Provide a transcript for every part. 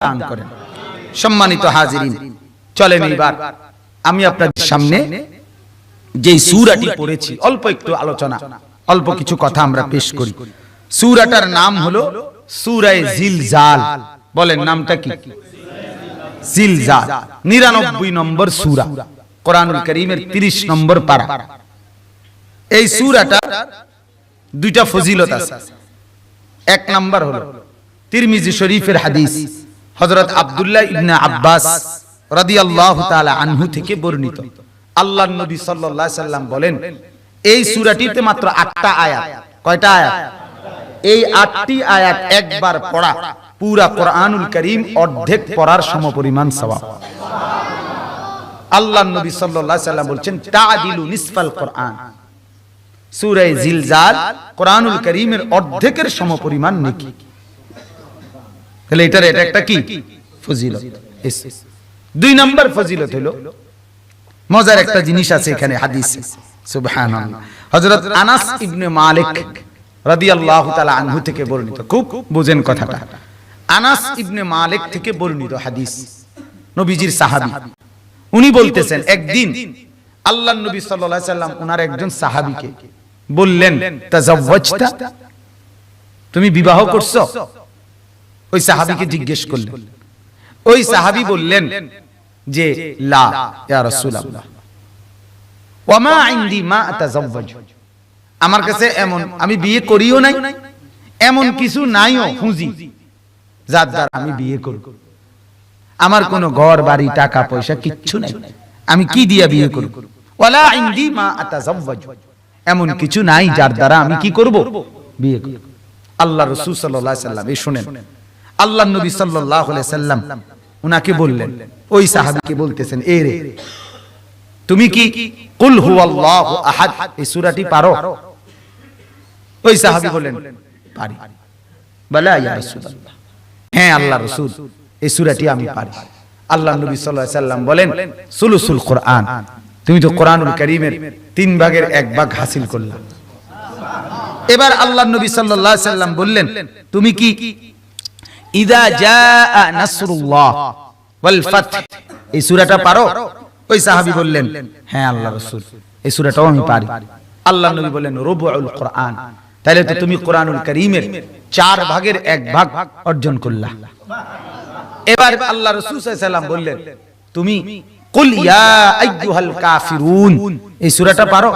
দান করেন। সম্মানিত হাজিরিন, চলেন এবার আমি আপনাদের সামনে যে সূরাটি পড়েছি অল্প একটু আলোচনা, অল্প কিছু কথা আমরা পেশ করি। সূরাটার নাম হলো সূরা জিলজাল। বলেন নামটা কি? জিলজাল। 99 নম্বর সূরা, কোরআনুল কারীমের 30 নম্বর পারা। এই সূরাটা দুইটা ফজিলত আছে। এক নাম্বার হলো তিরমিজি শরীফের হাদিস, হযরত আব্দুল্লাহ ইবনে আব্বাস রাদিয়াল্লাহু তাআলা আনহু থেকে বর্ণিত। আল্লাহর নবী সাল্লাল্লাহু আলাইহি সাল্লাম বলেন, এই সূরাটিতে মাত্র 8টা আয়াত। কয়টা আয়াত? এই 8টি আয়াত একবার পড়া পুরা কোরআনুল কারীম অর্ধেক পড়ার সমপরিমাণ সওয়াব। আল্লাহর নবী সাল্লাল্লাহু আলাইহি সাল্লাম বলেন, তা'দিলু নিসফাল কোরআন। সূরা জিলজাল কোরআনুল কারীমের অর্ধেকের সমপরিমাণ নেকি। তাহলে এটা একটা কি ফজিলত। 2 নম্বর ফজিলত হলো, মজার একটা জিনিস আছে এখানে হাদিসে, সুবহানাল্লাহ। হযরত আনাস ইবনে মালিক রাদিয়াল্লাহু তাআলা আনহু থেকে বর্ণিত, খুব বুঝেন কথাটা। আনাস ইবনে মালিক থেকে বর্ণিত হাদিস, নবীজির সাহাবী। উনি বলতেছেন, একদিন আল্লাহর নবী সাল্লাল্লাহু আলাইহি সাল্লাম ওনার একজন সাহাবীকে বললেন, তাজাওয়াজতা, তুমি বিবাহ করছো? ওই সাহাবীকে জিজ্ঞেস করলেন। ওই সাহাবী বললেন যে লা ইয়া রাসূলুল্লাহ, ওয়া মা ইনদি মা আতাজাওয়াজ, আমার কাছে এমন, আমি বিয়ে করিও নাই, এমন কিছু নাইও পুঁজি যার দ্বারা আমি বিয়ে করব। আমার কোনো ঘর বাড়ি টাকা পয়সা কিচ্ছু নাই, আমি কি দিয়া বিয়ে করব? ওয়ালা ইনদি মা আতাজাওয়াজ, এমন কিছু নাই যার দ্বারা আমি কি করব? বিয়ে করব। আল্লাহ রাসূল সাল্লাল্লাহু আলাইহি সাল্লাম, এই শুনেন, আল্লাহর নবী সাল্লাল্লাহু আলাইহি সাল্লাম উনাকে বললেন, ওই সাহাবীকে বলতেছেন, এ রে, তুমি কি কুল হুয়াল্লাহু আহাদ এই সূরাটি পারো? ওই সাহাবী বলেন, পারি। বলা ইয়া রাসূলুল্লাহ, হ্যাঁ আল্লাহর রাসূল, এই সূরাটি আমি পারি। আল্লাহর নবী সাল্লাল্লাহু আলাইহি সাল্লাম বলেন, সুলুসুল কোরআন, তুমি তো কোরআনুল কারীমের 3 ভাগের 1 ভাগ হাসিল করলা। এবার আল্লাহর নবী সাল্লাল্লাহু আলাইহি সাল্লাম বললেন, তুমি কি ইদা জাআ নাসরুল্লাহ ওয়াল ফাত এই সূরাটা পারো? ওই সাহাবী বললেন, হ্যাঁ আল্লাহর রাসূল, এই সূরাটাও আমি পারি। আল্লাহর নবী বলেন, রুবুল কোরআন, তাহলে তো তুমি কোরআনুল কারীমের 4 ভাগের 1 ভাগ অর্জন করলা। এবার আল্লাহর রাসূল সাল্লাল্লাহু আলাইহি সাল্লাম বললেন, তুমি কুল ইয়া আইয়ুহাল কাফিরুন এই সূরাটা পারো?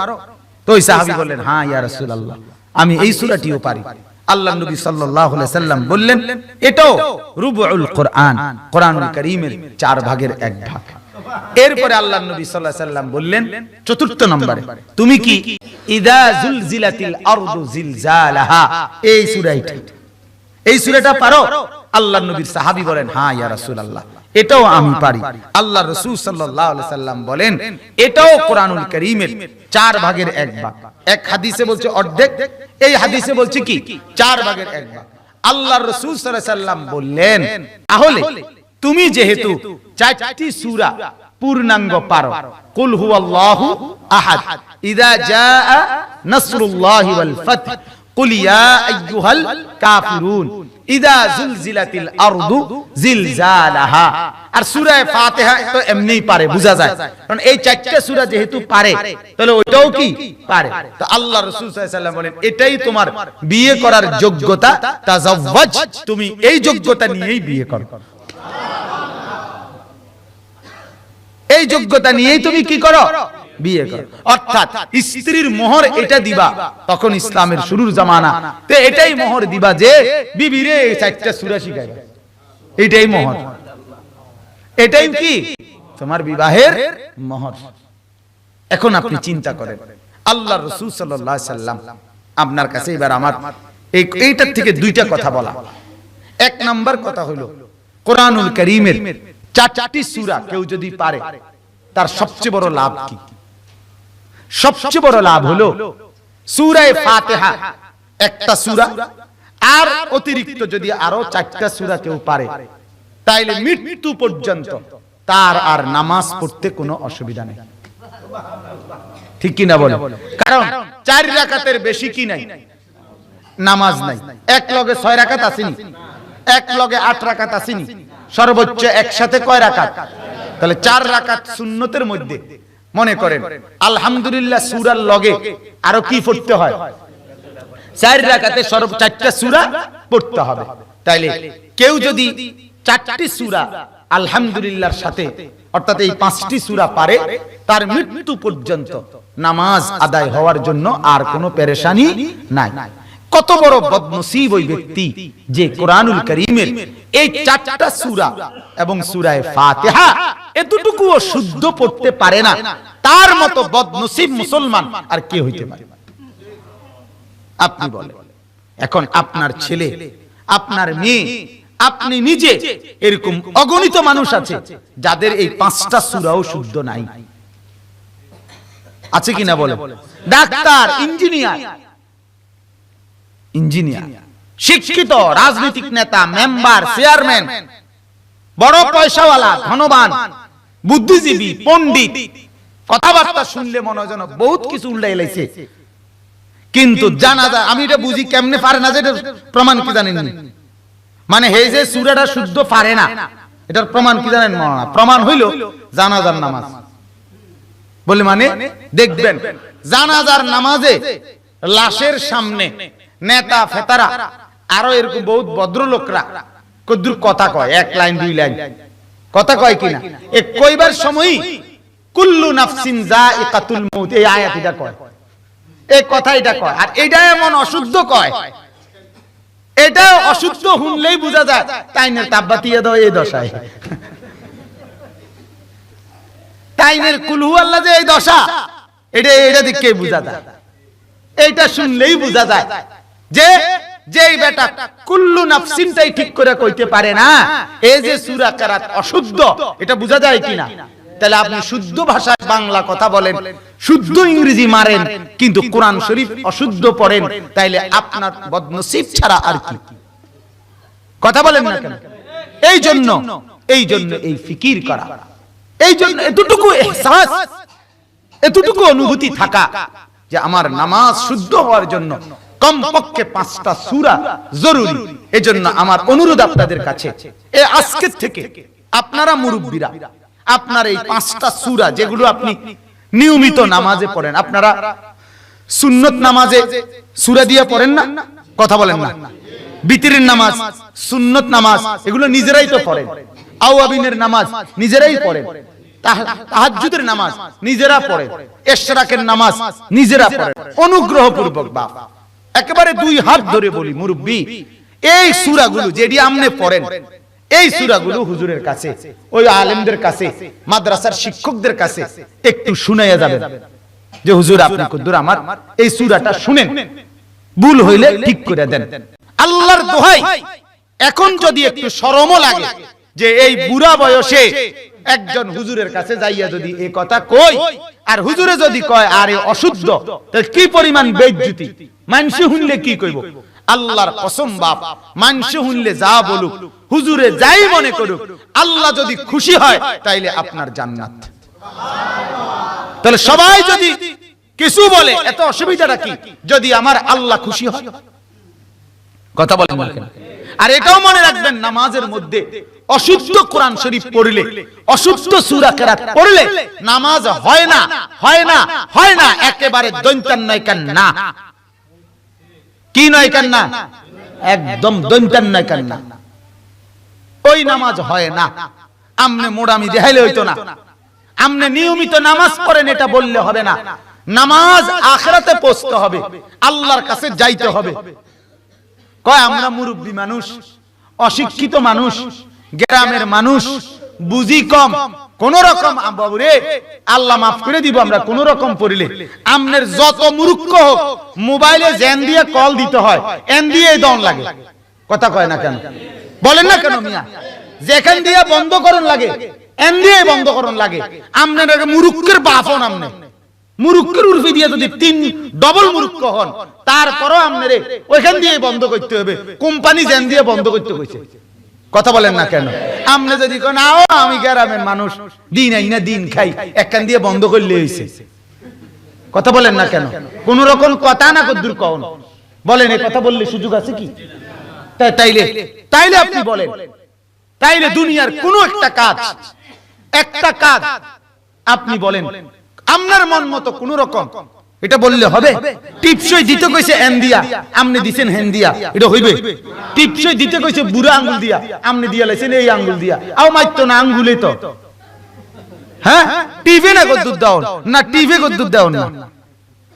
তো ওই সাহাবী বললেন, হ্যাঁ ইয়া রাসূলুল্লাহ, আমি এই সূরাটিও পারি। আল্লাহর নবী সাল্লাল্লাহু আলাইহি সাল্লাম বললেন, এটাও রুবুল কোরআন, কোরআনুল কারীমের 4 ভাগের 1 ভাগ। এরপরে আল্লাহর নবী সাল্লাল্লাহু আলাইহি সাল্লাম বললেন, চতুর্থ নম্বরে, তুমি কি ইদা জুলজিলাতিল আরদু জিলজালাহা এই সূরাটা পারো? আল্লাহর নবীর সাহাবী বলেন, হ্যাঁ ইয়া রাসূলুল্লাহ, এটাও আমি পারি। আল্লাহর রাসূল সাল্লাল্লাহু আলাইহি সাল্লাম বলেন, এটাও কোরআনুল কারীমের 4 ভাগের 1 ভাগ। এক হাদিসে বলছে অর্ধেক, এই হাদিসে বলছে কি 4 ভাগের 1 ভাগ। আল্লাহর রাসূল সাল্লাল্লাহু আলাইহি সাল্লাম বললেন, তাহলে তুমি যেহেতু 4টি সূরা পূর্ণাঙ্গ পারো, কুল হুয়াল্লাহু আহাদ, ইদা জাআ নাসরুল্লাহি ওয়াল ফাত, কুল ইয়া আইয়ুহাল কাফিরুন, ইদা জুলজিলাতিল আরদু জিলজালাহা। আর সূরা ফাতিহা তো এমনিই পারে, বোঝা যায়, কারণ এই 4টা সূরা যেহেতু পারে, তাহলে ওইটাও কি পারে। তো আল্লাহ রাসূল সাল্লাল্লাহু আলাইহি সাল্লাম বলেন, এটাই তোমার বিয়ে করার যোগ্যতা, তাজাওয়াজ, তুমি এই যোগ্যতা নিয়েই বিয়ে করো। এই যোগ্যতা নিয়েই তুমি কি করো? বিয়ে করো। অর্থাৎ স্ত্রীর মোহর এটা দিবা, তখন ইসলামের শুরুর জামানা, তো এটাই মোহর দিবা যে বিবিরে 4টা সূরা শিখাইবা, এটাই মোহর, এটাই কি তোমার বিবাহের মোহর। এখন আপনি চিন্তা করেন, আল্লাহর রাসূল সাল্লাল্লাহু আলাইহি সাল্লাম আপনার কাছে এবার আমার এইটার থেকে 2টা কথা বলা। 1 নাম্বার কথা হলো, কোরআনুল কারীমের 4টি সূরা কেউ যদি পারে, তার সবচেয়ে বড় লাভ কি? সবচেয়ে বড় লাভ হলো সূরা ফাতিহা একটা সূরা, আর অতিরিক্ত যদি আরো 4টা সূরা কেউ পারে, তাইলে মৃত্যু পর্যন্ত তার আর নামাজ পড়তে কোনো অসুবিধা নেই। ঠিক কি না বলে? কারণ 4 রাকাতের বেশি কি নাই, নামাজ নাই। 1 লগে 6 রাকাত আসেনি, 1 লগে 8 রাকাত আসেনি, সর্বোচ্চ একসাথে কয় রাকাত? তাহলে 4 রাকাত সুন্নতের মধ্যে মনে করেন আলহামদুলিল্লাহ সূরার লগে আরো কি পড়তে হয়? 4 রাকাতে সর্ব 4টা সূরা পড়তে হবে। তাইলে কেউ যদি 4টি সূরা আলহামদুলিল্লাহর সাথে অর্থাৎ এই 5টি সূরা পারে, তার মৃত্যু পর্যন্ত নামাজ আদায় হওয়ার জন্য আর কোনো পেরেশানি নাই। কত বড় বদনসিব ওই ব্যক্তি যে কোরআনুল কারীমের এই 4টা সূরা এবং সূরা ফাতিহা এতটুকুও শুদ্ধ পড়তে পারে না। তার মতো বদনসিব মুসলমান আর কে হইতে পারে? আপনি বলেন। এখন আপনার ছেলে, আপনার মেয়ে, আপনি নিজে, এরকম অগণিত মানুষ আছে যাদের এই 5টা সূরাও শুদ্ধ নাই। আছে কিনা বলেন? ডাক্তার, ইঞ্জিনিয়ার, শিক্ষিত, রাজনৈতিক নেতা, মেম্বার, চেয়ারম্যান, বড় পয়সাওয়ালা, ধনবান, বুদ্ধিজীবী, পণ্ডিত, কথাবার্তা শুনলে মনে হয় যেন বহুত কিছু উল্টাই লাইছে, কিন্তু জানাজা আমি এটা বুঝি কেমনে পারে না, যেটা প্রমাণ কি জানেন? মানে হে যে সূরাটা শুদ্ধ পারে না, এটার প্রমাণ কি জানেন? প্রমাণ হইল জানাজার নামাজ। বলে মানে দেখবেন জানাজার নামাজে লাশের সামনে নেতা ফেতারা আরো এরকম বহুত ভদ্রলোকরা কদ্দুর কথা কয়, 1 লাইন 2 লাইন কথা কয় কিনা, এ কইবার সময় কুল্লু নাফসিন যায়িকাতুল মাউত এই আয়াতটা কয়, এই কথাটা কয়। আর এটা এমন অশুদ্ধ কয়, এটা অশুদ্ধ শুনলেই বোঝা যায় তাইনের তাব্বাতিয়া দাও এই দশায়, তাইনের কুলহু আল্লাহ যে এই দশা, এটা দেখে বোঝা যায়। এইটা শুনলেই বোঝা যায় যে যেই বেটা কুল্লু নাফসিনটাই ঠিক করে কইতে পারে না, এই যে সূরা কেরাত অশুদ্ধ, এটা বোঝা যায় কিনা? তাহলে আপনি শুদ্ধ ভাষায় বাংলা কথা বলেন, শুদ্ধ ইংরেজি মারেন, কিন্তু কোরআন শরীফ অশুদ্ধ পড়েন, তাইলে আপনার বদনসিব ছাড়া আর কি? কথা বলেন না কেন? এই জন্য এই ফিকির করা, এই জন্য এতটুকু ইহসাস, এতটুকু অনুভূতি থাকা যে আমার নামাজ শুদ্ধ হওয়ার জন্য কমপক্ষে 5টা সূরা জরুরি। এজন্য আমার অনুরোধ আপনাদের কাছে, এই আজকের থেকে আপনারা মুরব্বীরা আপনার এই 5টা সূরা যেগুলো আপনি নিয়মিত নামাজে পড়েন, আপনারা সুন্নত নামাজে সূরা দিয়ে পড়েন না? কথা বলেন না? বিতরের নামাজ, সুন্নত নামাজ এগুলো নিজেরাই তো পড়েন, আওয়াবিনের নামাজ নিজেরাই পড়েন, তাহাজ্জুদের নামাজ নিজেরা পড়েন, ইশরাকের নামাজ নিজেরা পড়েন। অনুগ্রহপূর্বক বাপ একেবারে 2 হাত ধরে বলি মুরব্বি, এই সূরাগুলো যেটি আপনি পড়েন, এই সূরাগুলো হুজুরের কাছে, ওই আলেমদের কাছে, মাদ্রাসার শিক্ষকদের কাছে একটু শুনাইয়া যাবেন যে হুজুর আপনি কদ্দুর আমার এই সূরাটা শুনেন, ভুল হইলে ঠিক করে দেন। আল্লাহর দোহাই, এখন যদি একটু শরমও লাগে যে এই বুড়া বয়সে একজন হুজুরের কাছে যাইয়া যদি এই কথা কই, আর হুজুরে যদি কয় আরে অশুদ্ধ, তাহলে কি পরিমাণ বেইজ্জতি, মানুষ শুনলে কি কইব? আল্লাহর কসম বাপ, মানুষ শুনলে যা বলুক, হুজুরে যাই মনে করুক, আল্লাহ যদি খুশি হয় তাইলে আপনার জান্নাত। তাহলে সবাই যদি কিছু বলে এত অসুবিধাটা কি যদি আমার আল্লাহ খুশি হয়? কথা বলেন না কেন? আর এটাও মনে রাখবেন, নামাজের মধ্যে অশুদ্ধ কোরআন শরীফ পড়লে, অশুদ্ধ সূরা কেরাত পড়লে নামাজ হয় না, হয় না, হয় না, একেবারে দৈন্তান নয় কেন না। কি নয় কেন না? একদম দৈন্তান নয় কেন না, ওই নামাজ হয় না। আমনে মোড়ামি দেখাইলে হইতো না, আমনে নিয়মিত নামাজ পড়েন এটা বললে হবে না। নামাজ আখিরাতে পৌঁছতে হবে, আল্লাহর কাছে যাইতে হবে। কয় আমরা মুরব্বী মানুষ, অশিক্ষিত মানুষ, গ্রামের মানুষ, বুঝি কম, কোন রকম বাবুরে আল্লাহ মাফ করে দিব আমরা কোন রকম পড়িলে। আমনের যত মূর্খ হোক, মোবাইলে জেন দিয়ে কল দিতে হয়, এন দিয়ে দন লাগে। কথা কয় না কেন? বলেন না কেন মিয়া? যেখান দিয়ে বন্ধ করন লাগে এন দিয়ে বন্ধ করন লাগে। আমনের মূর্খের বাপন, আমনে মুরুক্কের উর্ফি দিয়ে যদি 3 ডবল মুরুক্ক হন, তারপরও আমনেরে ওইখান দিয়ে বন্ধ করতে হবে, কোম্পানি জেন দিয়ে বন্ধ করতে কইছে। কথা বলেন না কেন? আমনে যদি কোন আও আমি গ্রামের মানুষ, দিন আইনা দিন খাই, একখান দিয়ে বন্ধ করলে হইছে। কথা বলেন না কেন? কোন রকম কথা না কদ্দুর কওন বলেন, এই কথা বললে সুযোগ আছে কি? তাইলে আপনি বলেন তাইলে দুনিয়ার কোনো একটা কাজ আপনি বলেন আপনার মন মতো কোন রকম এটা বললে হবে? টিপসই দিতে কইছে এন দিয়া, আপনি দিছেন হেন দিয়া, এটা হইবে? টিপসই দিতে কইছে বুড়া আঙ্গুল দিয়া, আপনি দিয়া লাইছেন এই আঙ্গুল দিয়া। আও মাইতো না আঙ্গুলে তো, হ্যাঁ টিভি না কদ্দুর দাও না, টিভি কদ্দুর দাও না,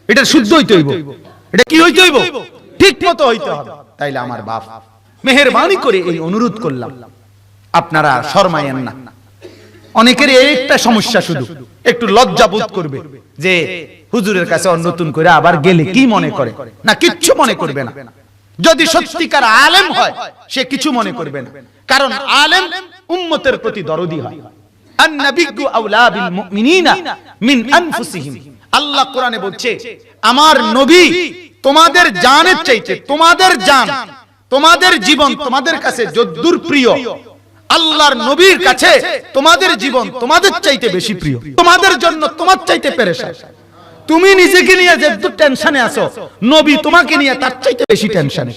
এটা শুদ্ধ হইতে হইব। এটা কি হইতে হইব? ঠিক মতো হইতে হবে। তাইলে আমার বাপ মেহেরবানি করে এই অনুরোধ করলাম, আপনারা শরমায়েন না। অনেকের একটা সমস্যা, শুধু একটু লজ্জা বোধ করবে যে হুজুরের কাছে নতুন করে আবার গেলে কি মনে করে, না কিচ্ছু মনে করবে না। যদি সত্যিকার আলেম হয় সে কিছু মনে করবে না, কারণ আলেম উম্মতের প্রতি দরদি হয়। আন-নাবিয়্যু আওলা বিল মুমিনিনা মিন আনফুসিহিম। আল্লাহ কোরআনে বলছে আমার নবী তোমাদের জানের চাইতে, তোমাদের জান, তোমাদের জীবন তোমাদের কাছে যদ্দূর প্রিয়, আল্লাহর নবীর কাছে তোমাদের জীবন তোমাদের চাইতে বেশি প্রিয়। তোমাদের জন্য তোমার চাইতে পেরেশান। তুমি নিজেকে নিয়ে যদ্দূর টেনশনে আছো, নবী তোমাকে নিয়ে তার চাইতে বেশি টেনশনে।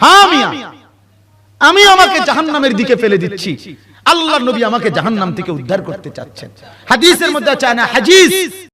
হ্যাঁ মিয়া, আমি আমাকে জাহান্নামের দিকে ফেলে দিচ্ছি, আল্লাহর নবী আমাকে জাহান্নাম থেকে উদ্ধার করতে চাচ্ছেন। হাদিসের মধ্যে আছে না হাদিস